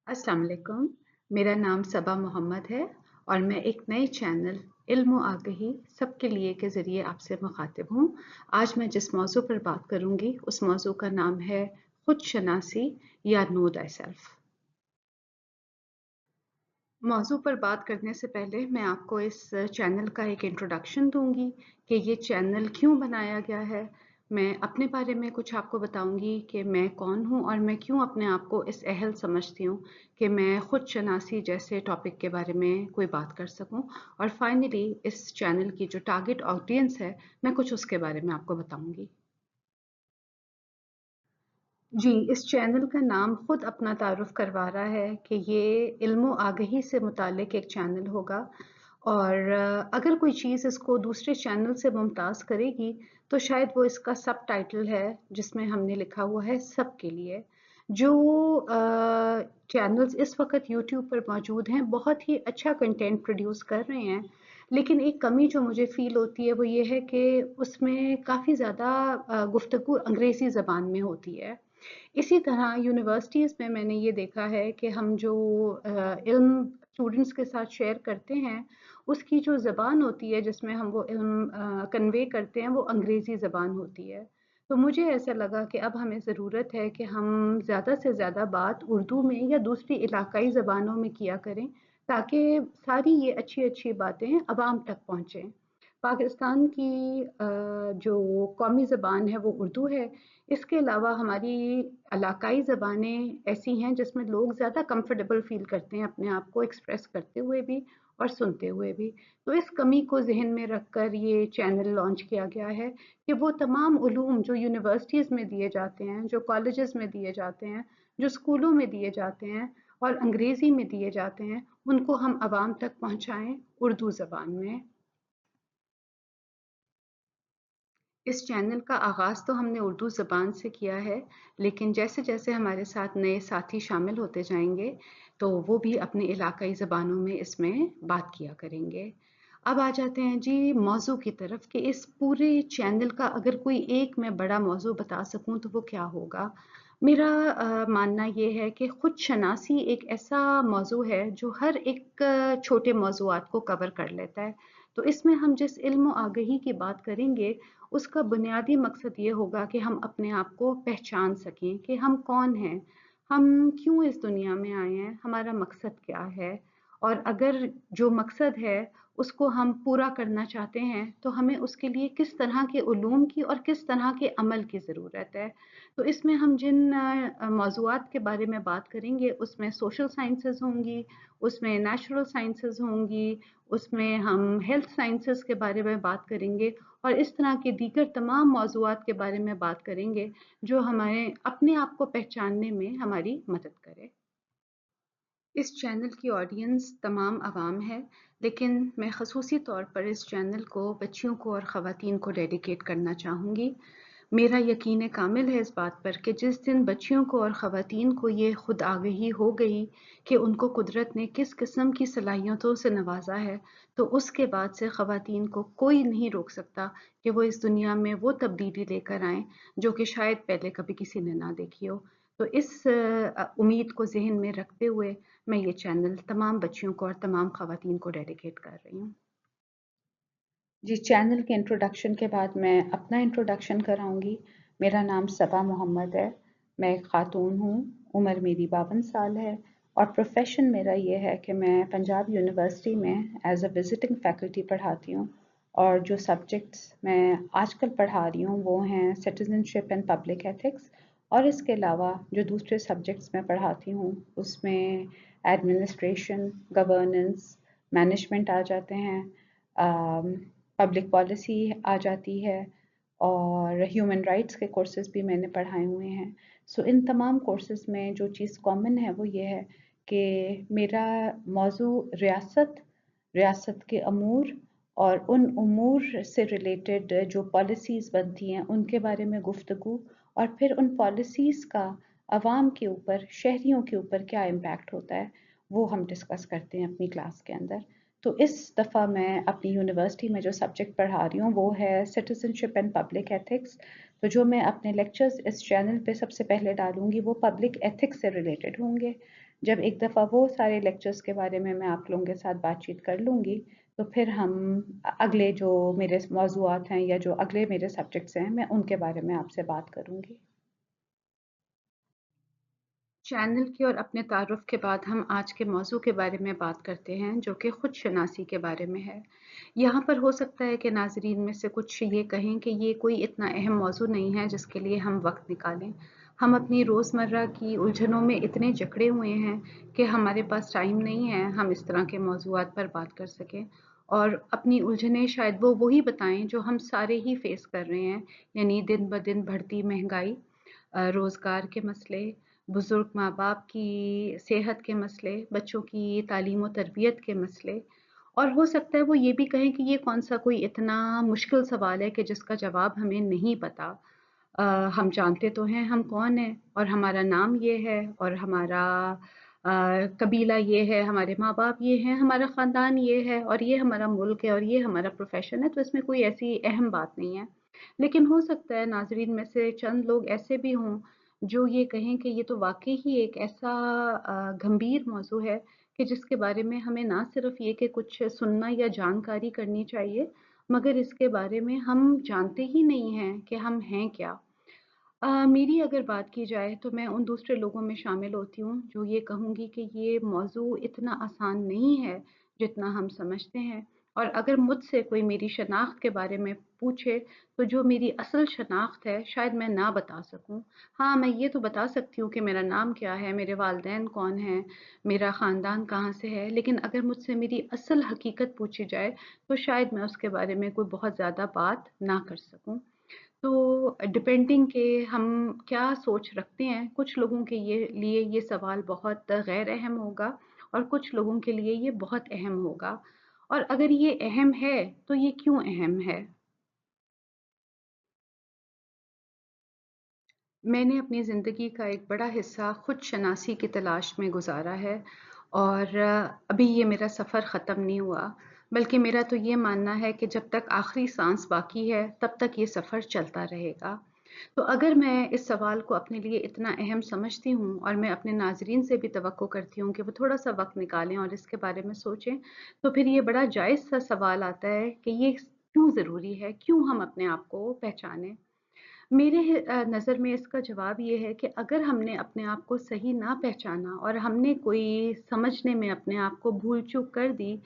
अस्सलाम वालेकुम। मेरा नाम सबा मोहम्मद है और मैं एक नए चैनल इल्म व आगही सबके लिए के ज़रिए आपसे मुखातिब हूँ। आज मैं जिस मौजू पर बात करूँगी उस मौजू का नाम है खुद शनासी या नो थायसेल्फ। मौजू पर बात करने से पहले मैं आपको इस चैनल का एक इंट्रोडक्शन दूँगी कि ये चैनल क्यों बनाया गया है। मैं अपने बारे में कुछ आपको बताऊँगी कि मैं कौन हूँ और मैं क्यों अपने आप को इस अहल समझती हूँ कि मैं खुद शनासी जैसे टॉपिक के बारे में कोई बात कर सकूँ। और फाइनली इस चैनल की जो टारगेट ऑडियंस है, मैं कुछ उसके बारे में आपको बताऊँगी। जी, इस चैनल का नाम खुद अपना तारुफ करवा रहा है कि ये इल्म व आगही से मुतालिक एक चैनल होगा और अगर कोई चीज़ इसको दूसरे चैनल से मुमताज़ करेगी तो शायद वो इसका सबटाइटल है जिसमें हमने लिखा हुआ है सबके लिए। जो चैनल्स इस वक़्त यूट्यूब पर मौजूद हैं बहुत ही अच्छा कंटेंट प्रोड्यूस कर रहे हैं, लेकिन एक कमी जो मुझे फ़ील होती है वो ये है कि उसमें काफ़ी ज़्यादा गुफ्तगू अंग्रेज़ी ज़बान में होती है। इसी तरह यूनिवर्सिटीज़ में मैंने ये देखा है कि हम जो इल्म स्टूडेंट्स के साथ शेयर करते हैं, उसकी जो ज़बान होती है जिसमें हम वो इल्म कन्वे करते हैं, वो अंग्रेज़ी ज़बान होती है। तो मुझे ऐसा लगा कि अब हमें ज़रूरत है कि हम ज़्यादा से ज़्यादा बात उर्दू में या दूसरी इलाकाई ज़बानों में किया करें, ताकि सारी ये अच्छी-अच्छी बातें अवाम तक पहुँचें। पाकिस्तान की जो कौमी ज़बान है वो उर्दू है। इसके अलावा हमारी इलाकाई ज़बानें ऐसी हैं जिसमें लोग ज़्यादा कंफर्टेबल फ़ील करते हैं अपने आप को एक्सप्रेस करते हुए भी और सुनते हुए भी। तो इस कमी को ज़हन में रखकर ये चैनल लॉन्च किया गया है कि वो तमाम उलूम जो यूनिवर्सिटीज़ में दिए जाते हैं, जो कॉलेजेस में दिए जाते हैं, जो स्कूलों में दिए जाते हैं और अंग्रेज़ी में दिए जाते हैं, उनको हम अवाम तक पहुँचाएँ उर्दू ज़बान में। इस चैनल का आगाज़ तो हमने उर्दू ज़बान से किया है, लेकिन जैसे-जैसे हमारे साथ नए साथी शामिल होते जाएँगे, तो वो भी अपनी इलाकाई ज़बानों में इसमें बात किया करेंगे। अब आ जाते हैं जी मौज़ू की तरफ कि इस पूरे चैनल का अगर कोई एक मैं बड़ा मौज़ू बता सकूँ तो वो क्या होगा? मेरा मानना ये है कि खुद शनासी एक ऐसा मौज़ू है जो हर एक छोटे मौज़ूआत को कवर कर लेता है। तो इसमें हम जिस इल्म व आगही की बात करेंगे, उसका बुनियादी मकसद ये होगा कि हम अपने आप को पहचान सकें कि हम कौन हैं, हम क्यों इस दुनिया में आए हैं, हमारा मकसद क्या है और अगर जो मकसद है उसको हम पूरा करना चाहते हैं तो हमें उसके लिए किस तरह के उलूम की और किस तरह के अमल की ज़रूरत है। तो इसमें हम जिन मौज़ूआत के बारे में बात करेंगे उसमें सोशल साइंसेज़ होंगी, उसमें नेचुरल साइंसेज़ होंगी, उसमें हम हेल्थ साइंसेज़ के बारे में बात करेंगे और इस तरह के दीगर तमाम मौज़ूआत के बारे में बात करेंगे, जो हमारे अपने आप को पहचानने में हमारी मदद करे। इस चैनल की ऑडियंस तमाम अवाम है, लेकिन मैं ख़ुसूसी तौर पर इस चैनल को बच्चियों को और ख़वातीन को डेडिकेट करना चाहूँगी। मेरा यकीन कामिल है इस बात पर कि जिस दिन बच्चियों को और ख़वातीन को ये खुद आगाही हो गई कि उनको कुदरत ने किस किस्म की सलाहियतों से नवाजा है, तो उसके बाद से ख़वातीन को कोई नहीं रोक सकता कि वो इस दुनिया में वो तब्दीली लेकर आएँ, जो कि शायद पहले कभी किसी ने ना देखी हो। तो इस उम्मीद को ज़हन में रखते हुए मैं ये चैनल तमाम बच्चियों को और तमाम ख़वातीन को डेडिकेट कर रही हूँ। जी, चैनल के इंट्रोडक्शन के बाद मैं अपना इंट्रोडक्शन कराऊँगी। मेरा नाम सबा मोहम्मद है। मैं एक ख़ातून हूँ, उम्र मेरी 52 साल है और प्रोफ़ेशन मेरा ये है कि मैं पंजाब यूनिवर्सिटी में एज़ अ विज़िटिंग फ़ैकल्टी पढ़ाती हूँ और जो सब्जेक्ट्स मैं आजकल पढ़ा रही हूँ वो हैं सिटीज़नशिप एंड पब्लिक एथिक्स और इसके अलावा जो दूसरे सब्जेक्ट्स मैं पढ़ाती हूँ उसमें एडमिनिस्ट्रेशन, गवर्नेंस, मैनेजमेंट आ जाते हैं, पब्लिक पॉलिसी आ जाती है और ह्यूमन राइट्स के कोर्सेज़ भी मैंने पढ़ाए हुए हैं। सो इन तमाम कोर्सेज़ में जो चीज़ कॉमन है वो ये है कि मेरा मौज़ू रियासत के अमूर और उन उमूर से रिलेटेड जो पॉलिसीज़ बनती हैं उनके बारे में गुफ्तगू और फिर उन पॉलिसीज़ का अवाम के ऊपर, शहरियों के ऊपर क्या इम्पैक्ट होता है, वो हम डिस्कस करते हैं अपनी क्लास के अंदर। तो इस दफ़ा मैं अपनी यूनिवर्सिटी में जो सब्जेक्ट पढ़ा रही हूँ वो है सिटीज़नशिप एंड पब्लिक एथिक्स। तो जो मैं अपने लेक्चर्स इस चैनल पे सबसे पहले डालूँगी वो पब्लिक एथिक्स से रिलेटेड होंगे। जब एक दफ़ा वो सारे लेक्चर्स के बारे में मैं आप लोगों के साथ बातचीत कर लूँगी, तो फिर हम अगले जो मेरे मौज़ूआत हैं या जो अगले मेरे सब्जेक्ट्स हैं, मैं उनके बारे में आपसे बात करूँगी। चैनल की और अपने तारुफ के बाद हम आज के मौजू के बारे में बात करते हैं जो कि खुद शनासी के बारे में है। यहाँ पर हो सकता है कि नाजरीन में से कुछ ये कहें कि ये कोई इतना अहम मौजू नहीं है जिसके लिए हम वक्त निकालें। हम अपनी रोज़मर्रा की उलझनों में इतने जकड़े हुए हैं कि हमारे पास टाइम नहीं है हम इस तरह के मौजूआत पर बात कर सकें। और अपनी उलझनें शायद वो वही बताएं जो हम सारे ही फेस कर रहे हैं, यानी दिन ब दिन बढ़ती महंगाई, रोज़गार के मसले, बुज़ुर्ग माँ-बाप की सेहत के मसले, बच्चों की तालीम और तरबियत के मसले। और हो सकता है वो ये भी कहें कि ये कौन-सा कोई इतना मुश्किल सवाल है कि जिसका जवाब हमें नहीं पता। अ, हम जानते तो हैं हम कौन हैं और हमारा नाम ये है और हमारा कबीला ये है, हमारे माँ-बाप ये हैं, हमारा ख़ानदान ये है और ये हमारा मुल्क है और ये हमारा प्रोफ़ेशन है, तो इसमें कोई ऐसी अहम बात नहीं है। लेकिन हो सकता है नाज़रीन में से चंद लोग ऐसे भी हों जो ये कहें कि ये तो वाक़ई ही एक ऐसा गंभीर मौज़ू है कि जिसके बारे में हमें ना सिर्फ़ ये कि कुछ सुनना या जानकारी करनी चाहिए, मगर इसके बारे में हम जानते ही नहीं हैं कि हम हैं क्या? मेरी अगर बात की जाए तो मैं उन दूसरे लोगों में शामिल होती हूँ जो ये कहूँगी कि ये मौज़ू इतना आसान नहीं है जितना हम समझते हैं। और अगर मुझसे कोई मेरी शनाख्त के बारे में पूछे तो जो मेरी असल शनाख्त है शायद मैं ना बता सकूँ। हाँ, मैं ये तो बता सकती हूँ कि मेरा नाम क्या है, मेरे वालिदैन कौन हैं, मेरा ख़ानदान कहाँ से है, लेकिन अगर मुझसे मेरी असल हकीकत पूछी जाए तो शायद मैं उसके बारे में कोई बहुत ज़्यादा बात ना कर सकूँ। तो डिपेंडिंग कि हम क्या सोच रखते हैं, कुछ लोगों के लिए ये सवाल बहुत गैर अहम होगा और कुछ लोगों के लिए ये बहुत अहम होगा। और अगर ये अहम है, तो ये क्यों अहम है? मैंने अपनी ज़िंदगी का एक बड़ा हिस्सा खुद शनासी की तलाश में गुज़ारा है और अभी ये मेरा सफ़र ख़त्म नहीं हुआ, बल्कि मेरा तो ये मानना है कि जब तक आखिरी साँस बाकी है, तब तक ये सफ़र चलता रहेगा। तो अगर मैं इस सवाल को अपने लिए इतना अहम समझती हूँ और मैं अपने नाज़रीन से भी तवक्को करती हूँ कि वो थोड़ा-सा वक़्त निकालें और इसके बारे में सोचें, तो फिर ये बड़ा जायज़-सा सवाल आता है कि ये क्यों ज़रूरी है? क्यों हम अपने आप को पहचानें? मेरे नज़र में इसका जवाब ये है कि अगर हमने अपने आप को सही ना पहचाना और हमने कोई समझने में अपने आप को भूल-चूक कर दी,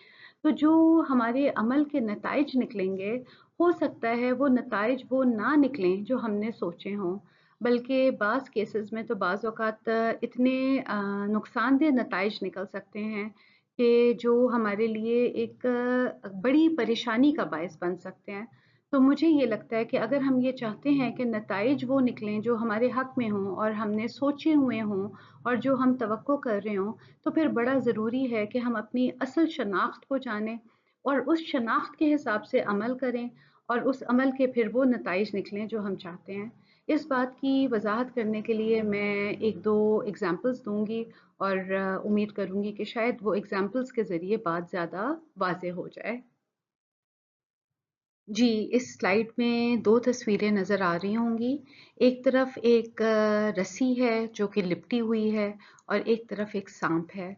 तो जो हमारे अमल के नताइज निकलेंगे, हो सकता है वो नताइज वो ना निकलें जो हमने सोचे हों, बल्कि बाज़ केसेज़ में तो बाज़ औक़ात इतने नुकसानदेह नताइज निकल सकते हैं कि जो हमारे लिए एक बड़ी परेशानी का बायस बन सकते हैं। तो मुझे ये लगता है कि अगर हम ये चाहते हैं कि नताइज वो निकलें जो हमारे हक़ में हों और हमने सोचे हुए हों और जो हम तवक्को कर रहे हों, तो फिर बड़ा ज़रूरी है कि हम अपनी असल शनाख्त को जानें और उस शनाख्त के हिसाब से अमल करें और उस अमल के फिर वो नताइज निकलें जो हम चाहते हैं। इस बात की वज़ाहत करने के लिए मैं 1-2 एग्ज़ाम्पल्स दूँगी और उम्मीद करूँगी कि शायद वो एग्ज़ाम्पल्स के ज़रिए बात ज़्यादा वाज़ेह हो जाए। जी, इस स्लाइड में 2 तस्वीरें नज़र आ रही होंगी। एक तरफ एक रस्सी है जो कि लिपटी हुई है और एक तरफ एक साँप है।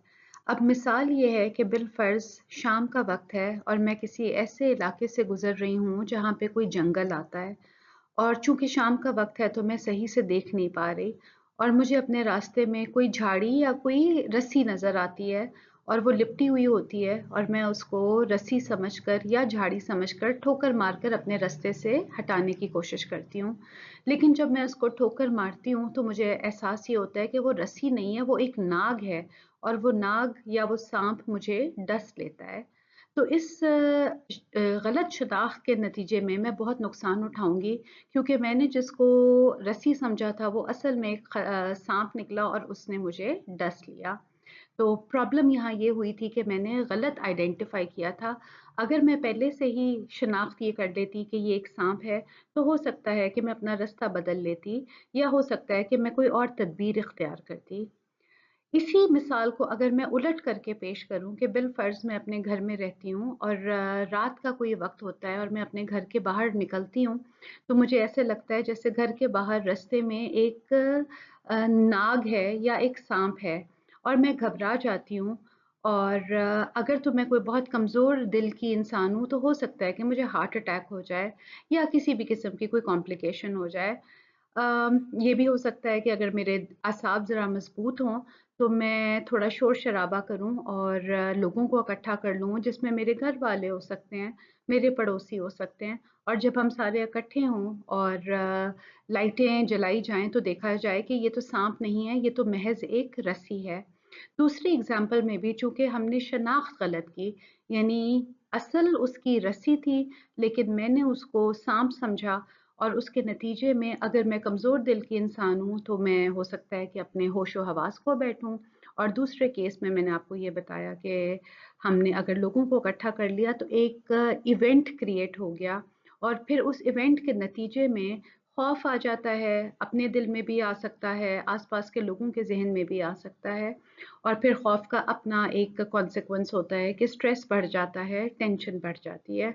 अब मिसाल ये है कि बिलफ़र्ज़ शाम का वक़्त है और मैं किसी ऐसे इलाके से गुज़र रही हूँ जहाँ पे कोई जंगल आता है और चूँकि शाम का वक़्त है तो मैं सही से देख नहीं पा रही और मुझे अपने रास्ते में कोई झाड़ी या कोई रस्सी नज़र आती है और वो लिपटी हुई होती है और मैं उसको रस्सी समझकर या झाड़ी समझकर ठोकर मारकर अपने रास्ते से हटाने की कोशिश करती हूँ। लेकिन जब मैं उसको ठोकर मारती हूँ तो मुझे एहसास ये होता है कि वो रस्सी नहीं है, वो एक नाग है और वो नाग या वो साँप मुझे डस लेता है। तो इस गलत शनाख्त के नतीजे में मैं बहुत नुकसान उठाऊँगी क्योंकि मैंने जिसको रस्सी समझा था वो असल में एक साँप निकला और उसने मुझे डस लिया। तो प्रॉब्लम यहाँ ये हुई थी कि मैंने गलत आइडेंटिफ़ाई किया था। अगर मैं पहले से ही शिनाख्त ये कर लेती कि ये एक साँप है, तो हो सकता है कि मैं अपना रास्ता बदल लेती या हो सकता है कि मैं कोई और तदबीर इख्तियार करती। इसी मिसाल को अगर मैं उलट करके पेश करूँ कि बिलफ़र्ज़ मैं अपने घर में रहती हूँ और रात का कोई वक़्त होता है और मैं अपने घर के बाहर निकलती हूँ, तो मुझे ऐसे लगता है जैसे घर के बाहर रास्ते में एक नाग है या एक साँप है और मैं घबरा जाती हूँ और अगर तो मैं कोई बहुत कमज़ोर दिल की इंसान हूँ, तो हो सकता है कि मुझे हार्ट अटैक हो जाए या किसी भी किस्म की कोई कॉम्प्लिकेशन हो जाए। ये भी हो सकता है कि अगर मेरे असाब ज़रा मज़बूत हों, तो मैं थोड़ा शोर-शराबा करूँ और लोगों को इकट्ठा कर लूँ, जिसमें मेरे घर वाले हो सकते हैं, मेरे पड़ोसी हो सकते हैं और जब हम सारे इकट्ठे हों और लाइटें जलाई जाएँ, तो देखा जाए कि ये तो साँप नहीं है, ये तो महज़ एक रस्सी है। दूसरी एग्ज़ाम्पल में भी चूँकि हमने शनाख्त गलत की, यानी असल उसकी रस्सी थी, लेकिन मैंने उसको साँप समझा और उसके नतीजे में अगर मैं कमज़ोर दिल की इंसान हूँ, तो मैं हो सकता है कि अपने होश-ओ-हवास खो बैठूँ और दूसरे केस में मैंने आपको ये बताया कि हमने अगर लोगों को इकट्ठा कर लिया, तो एक इवेंट क्रिएट हो गया और फिर उस इवेंट के नतीजे में खौफ आ जाता है, अपने दिल में भी आ सकता है, आस-पास के लोगों के ज़हन में भी आ सकता है और फिर खौफ का अपना एक कॉन्सिक्वेंस होता है कि स्ट्रेस बढ़ जाता है, टेंशन बढ़ जाती है।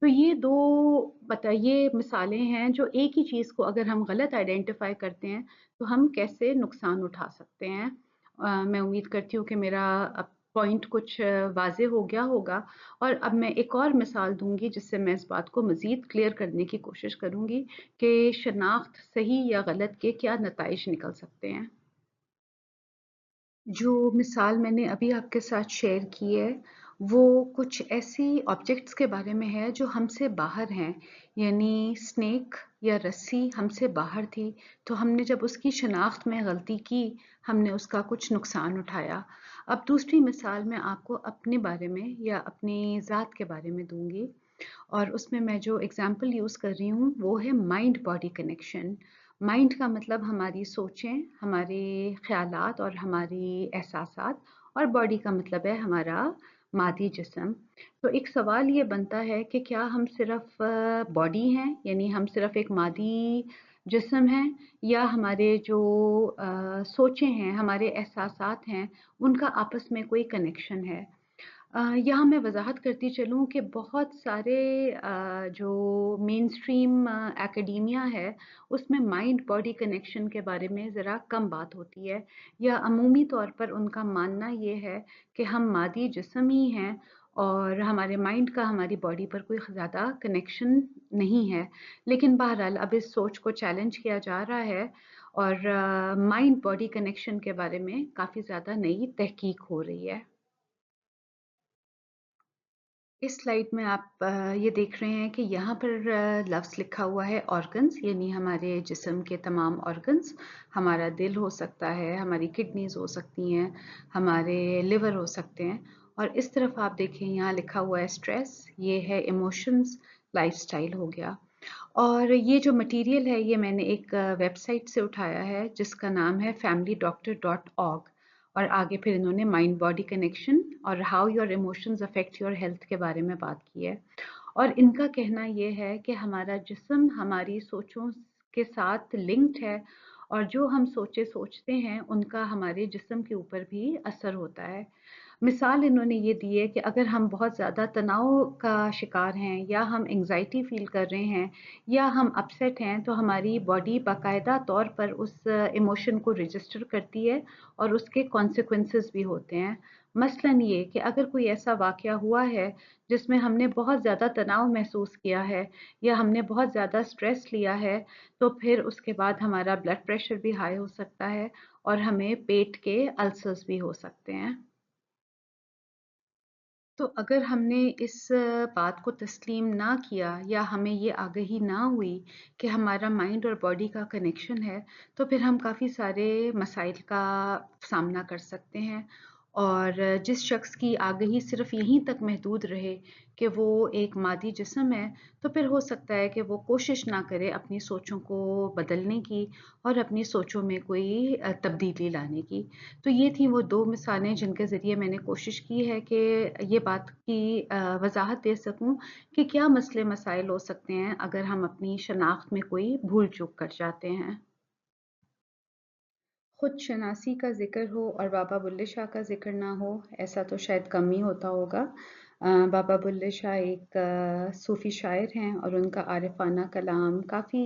तो ये 2 बताइए मिसालें हैं जो एक ही चीज़ को अगर हम गलत आइडेंटिफ़ाई करते हैं, तो हम कैसे नुकसान उठा सकते हैं। मैं उम्मीद करती हूँ कि मेरा पॉइंट कुछ वाज़ेह हो गया होगा और अब मैं एक और मिसाल दूँगी जिससे मैं इस बात को मज़ीद क्लियर करने की कोशिश करूँगी कि शनाख्त सही या गलत के क्या नताइज निकल सकते हैं। जो मिसाल मैंने अभी आपके साथ शेयर की है, वो कुछ ऐसी ऑब्जेक्ट्स के बारे में है जो हमसे बाहर हैं, यानी स्नेक या रस्सी हमसे बाहर थी, तो हमने जब उसकी शनाख्त में गलती की, हमने उसका कुछ नुकसान उठाया। अब दूसरी मिसाल मैं आपको अपने बारे में या अपनी ज़ात के बारे में दूँगी और उसमें मैं जो एग्ज़ाम्पल यूज़ कर रही हूँ, वो है माइंड बॉडी कनेक्शन। माइंड का मतलब हमारी सोचें, हमारे ख़यालात और हमारी एहसासात और बॉडी का मतलब है हमारा मादी जिस्म। तो एक सवाल ये बनता है कि क्या हम सिर्फ़ बॉडी हैं, यानी हम सिर्फ़ एक मादी जिस्म हैं या हमारे जो सोचें हैं, हमारे एहसासात हैं, उनका आपस में कोई कनेक्शन है? यहाँ मैं वज़ाहत करती चलूँ कि बहुत सारे जो मेनस्ट्रीम एकेडेमिया है, उसमें माइंड बॉडी कनेक्शन के बारे में ज़रा कम बात होती है या अमूमी तौर पर उनका मानना ये है कि हम मादी जिस्म ही हैं और हमारे माइंड का हमारी बॉडी पर कोई ज़्यादा कनेक्शन नहीं है। लेकिन बहरहाल अब इस सोच को चैलेंज किया जा रहा है और माइंड बॉडी कनेक्शन के बारे में काफ़ी ज़्यादा नई तहकीक हो रही है। इस स्लाइड में आप ये देख रहे हैं कि यहाँ पर लफ्ज़ लिखा हुआ है ऑर्गन्स यानी हमारे जिस्म के तमाम ऑर्गन्स। हमारा दिल हो सकता है, हमारी किडनीज़ हो सकती हैं, हमारे लिवर हो सकते हैं और इस तरफ आप देखें यहाँ लिखा हुआ है स्ट्रेस, ये है इमोशंस, लाइफ़स्टाइल हो गया। और ये जो मटीरियल है ये मैंने एक वेबसाइट से उठाया है जिसका नाम है familydoctor.org और आगे फिर इन्होंने माइंड बॉडी कनेक्शन और how your emotions affect your health के बारे में बात की है और इनका कहना ये है कि हमारा जिस्म हमारी सोचों के साथ लिंक्ड है और जो हम सोचे सोचते हैं उनका हमारे जिस्म के ऊपर भी असर होता है। मिसाल इन्होंने ये दी है कि अगर हम बहुत ज़्यादा तनाव का शिकार हैं या हम एंग्ज़ायटी फ़ील कर रहे हैं या हम अपसेट हैं, तो हमारी बॉडी बाकायदा तौर पर उस इमोशन को रजिस्टर करती है और उसके कॉन्सिक्वेंसेस भी होते हैं। मसलन ये कि अगर कोई ऐसा वाक़या हुआ है जिसमें हमने बहुत ज़्यादा तनाव महसूस किया है या हमने बहुत ज़्यादा स्ट्रेस लिया है, तो फिर उसके बाद हमारा ब्लड प्रेशर भी हाई हो सकता है और हमें पेट के अल्सर्स भी हो सकते हैं। तो अगर हमने इस बात को तस्लीम ना किया या हमें ये आगाही ना हुई कि हमारा माइंड और बॉडी का कनेक्शन है, तो फिर हम काफ़ी सारे मसाइल का सामना कर सकते हैं। और जिस शख्स की आगाही सिर्फ़ यहीं तक महदूद रहे कि वो एक मादी जिस्म है, तो फिर हो सकता है कि वो कोशिश ना करे अपनी सोचों को बदलने की और अपनी सोचों में कोई तब्दीली लाने की। तो ये थी वो 2 मिसालें जिनके ज़रिए मैंने कोशिश की है कि ये बात की वज़ाहत दे सकूँ कि क्या मसले-मसाइल हो सकते हैं अगर हम अपनी शनाख्त में कोई भूल-चूक कर जाते हैं। खुद शनासी का ज़िक्र हो और बाबा बुल्ले शाह का ज़िक्र ना हो, ऐसा तो शायद कम ही होता होगा। बाबा बुल्ले शाह एक सूफ़ी शायर हैं और उनका आरिफ़ाना कलाम काफ़ी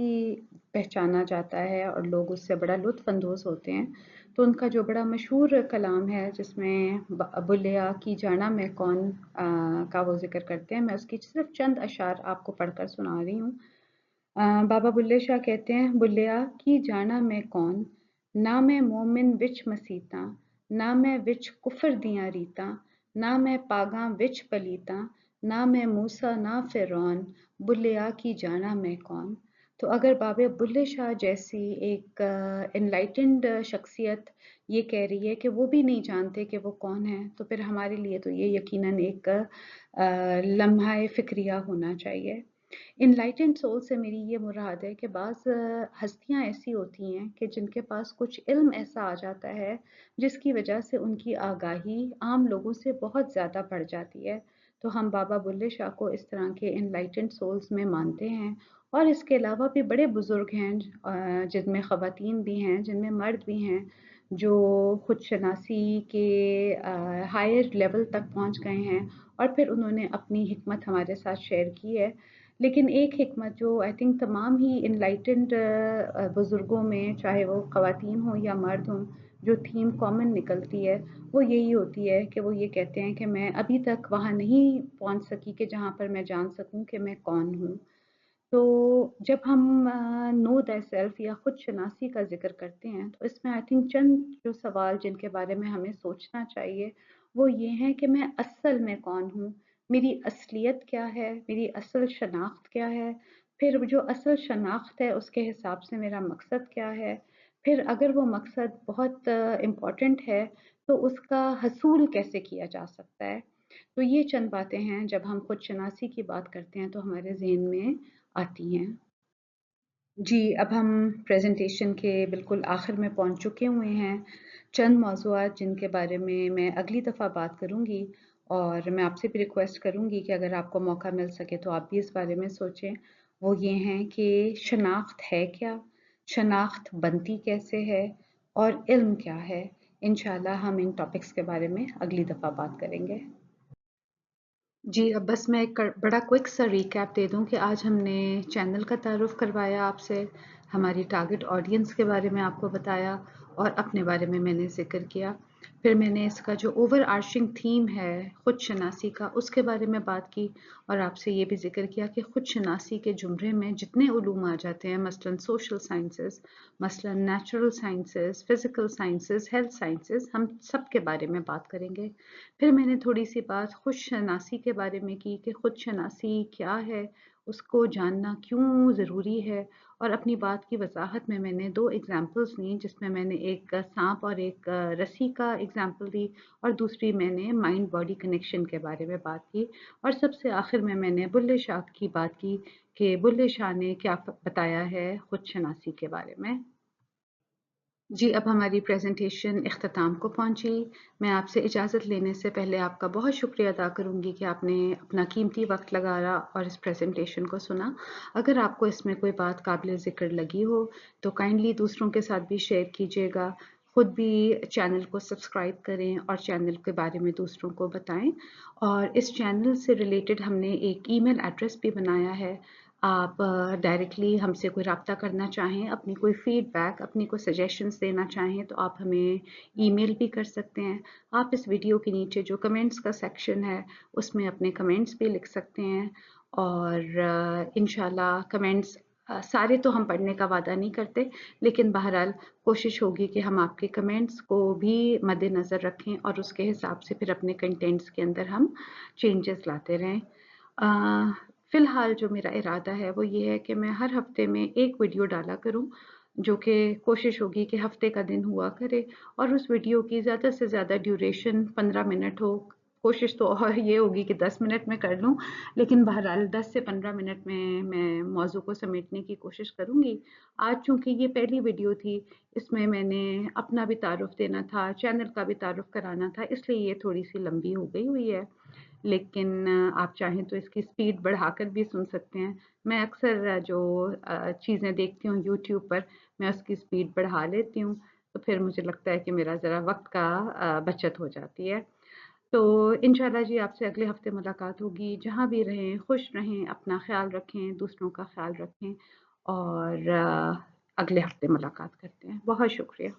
पहचाना जाता है और लोग उससे बड़ा लुत्फ़ अंदोज़ होते हैं। तो उनका जो बड़ा मशहूर कलाम है जिसमें बुल्लिया की जाना मैं कौन का वो ज़िक्र करते हैं, मैं उसकी सिर्फ़ चंद अशार आपको पढ़कर सुना रही हूँ। बाबा बुल्ले शाह कहते हैं, बुल्लिया की जाना मैं कौन, ना मैं मोमिन विच मसीता, ना मैं विच कुफर दियां रीता, ना मैं पागा विच पलीता, ना मैं मूसा ना फिरौन, बुल्लिया की जाना मैं कौन। तो अगर बाबा बुल्ले शाह जैसी एक एनलाइटेंड शख्सियत ये कह रही है कि वो भी नहीं जानते कि वो कौन है, तो फिर हमारे लिए तो ये यकीनन एक लम्हा फिक्रिया होना चाहिए। इनलाइटेंड सोल से मेरी ये मुराद है कि बाज़ हस्तियाँ ऐसी होती हैं कि जिनके पास कुछ इल्म ऐसा आ जाता है जिसकी वजह से उनकी आगाही आम लोगों से बहुत ज़्यादा बढ़ जाती है। तो हम बाबा बुल्ले शाह को इस तरह के इनलाइटेंड सोल्स में मानते हैं और इसके अलावा भी बड़े बुज़ुर्ग हैं जिनमें ख़वातीन भी हैं, जिनमें मर्द भी हैं जो खुद शनासी के हायर लेवल तक पहुँच गए हैं और फिर उन्होंने अपनी हिकमत हमारे साथ शेयर की है। लेकिन एक हिकमत जो आई थिंक तमाम ही इनलाइटेंड बुज़ुर्गों में, चाहे वो ख़वातीन हों या मर्द हों, जो थीम कॉमन निकलती है, वो यही होती है कि वो ये कहते हैं कि मैं अभी तक वहाँ नहीं पहुँच सकी कि जहाँ पर मैं जान सकूँ कि मैं कौन हूँ। तो जब हम नो दै सेल्फ या खुद शनासी का ज़िक्र करते हैं, तो इसमें आई थिंक चंद जो सवाल जिनके बारे में हमें सोचना चाहिए, वो ये हैं कि मैं असल में कौन हूँ? मेरी असलियत क्या है? मेरी असल शनाख्त क्या है? फिर जो असल शनाख्त है, उसके हिसाब से मेरा मकसद क्या है? फिर अगर वो मकसद बहुत इम्पोर्टेंट है, तो उसका हसूल कैसे किया जा सकता है? तो ये चंद बातें हैं, जब हम खुद शनासी की बात करते हैं, तो हमारे ज़हन में आती हैं। जी, अब हम प्रेज़ेंटेशन के बिल्कुल आखिर में पहुँच चुके हुए हैं। चंद मौज़ूआत जिनके बारे में मैं अगली दफ़ा बात करूँगी और मैं आपसे भी रिक्वेस्ट करूँगी कि अगर आपको मौका मिल सके तो आप भी इस बारे में सोचें। वो ये हैं कि शनाख्त है क्या? शनाख्त बनती कैसे है? और इल्म क्या है? इंशाअल्लाह हम इन टॉपिक्स के बारे में अगली दफ़ा बात करेंगे। जी, अब बस मैं एक बड़ा क्विक सा रिकैप दे दूँ कि आज हमने चैनल का तारुफ़ करवाया आपसे, हमारी टारगेट ऑडियंस के बारे में आपको बताया और अपने बारे में मैंने ज़िक्र किया। फिर मैंने इसका जो ओवर आर्चिंग थीम है खुद शनासी का, उसके बारे में बात की और आपसे ये भी ज़िक्र किया कि खुद शनासी के ज़ुमरे में जितने उलूम आ जाते हैं, मसलन सोशल साइंसेज़, मसलन natural sciences, physical sciences, health sciences, हम सब के बारे में बात करेंगे। फिर मैंने थोड़ी-सी बात खुदशनासी के बारे में की कि खुदशनासी क्या है, उसको जानना क्यों ज़रूरी है और अपनी बात की वज़ाहत में मैंने 2 एग्ज़ाम्पल्स ली जिसमें मैंने एक साँप और एक रस्सी का एग्ज़ाम्पल दी और दूसरी मैंने माइंड बॉडी कनेक्शन के बारे में बात की और सबसे आखिर में मैंने बुल्ले शाह की बात की कि बुल्ले शाह ने क्या बताया है खुदशनासी के बारे में। जी, अब हमारी प्रेज़ेंटेशन इख्तिताम को पहुँची। मैं आपसे इजाज़त लेने से पहले आपका बहुत शुक्रिया अदा करूँगी कि आपने अपना कीमती वक़्त लगाया और इस प्रेज़ेंटेशन को सुना। अगर आपको इसमें कोई बात काबिल ज़िक्र लगी हो, तो काइंडली दूसरों के साथ भी शेयर कीजिएगा। खुद भी चैनल को सब्सक्राइब करें और चैनल के बारे में दूसरों को बताएँ। और इस चैनल से रिलेटेड हमने एक ईमेल एड्रेस भी बनाया है। आप डायरेक्टली हमसे कोई राब्ता करना चाहें, अपनी कोई फ़ीडबैक, अपनी कोई सजेशंस देना चाहें, तो आप हमें ईमेल भी कर सकते हैं। आप इस वीडियो के नीचे जो कमेंट्स का सेक्शन है, उसमें अपने कमेंट्स भी लिख सकते हैं और इंशाल्लाह कमेंट्स सारे तो हम पढ़ने का वादा नहीं करते, लेकिन बहरहाल कोशिश होगी कि हम आपके कमेंट्स को भी मद्देनज़र रखें और उसके हिसाब से फिर अपने कंटेंट्स के अंदर हम चेंजेस लाते रहें। फ़िलहाल जो मेरा इरादा है वो ये है कि मैं हर हफ़्ते में एक वीडियो डाला करूँ, जो कि कोशिश होगी कि हफ़्ते का दिन हुआ करे और उस वीडियो की ज़्यादा से ज़्यादा ड्यूरेशन 15 मिनट हो। कोशिश तो और ये होगी कि 10 मिनट में कर लूँ, लेकिन बहरहाल 10 से 15 मिनट में मैं मौज़ू को समेटने की कोशिश करूँगी। आज चूँकि ये पहली वीडियो थी, इसमें मैंने अपना भी तारुफ़ देना था, चैनल का भी तारुफ़ कराना था, इसलिए ये थोड़ी-सी लंबी हो गई हुई है। लेकिन आप चाहें तो इसकी स्पीड बढ़ाकर भी सुन सकते हैं। मैं अक्सर जो चीज़ें देखती हूँ यूट्यूब पर, मैं उसकी स्पीड बढ़ा लेती हूँ। तो फिर मुझे लगता है कि मेरा ज़रा वक़्त का बचत हो जाती है। तो इंशाल्लाह जी आपसे अगले हफ़्ते मुलाकात होगी। जहाँ भी रहें, खुश रहें, अपना ख़्याल रखें, दूसरों का ख़्याल रखें और अगले हफ़्ते मुलाकात करते हैं। बहुत शुक्रिया।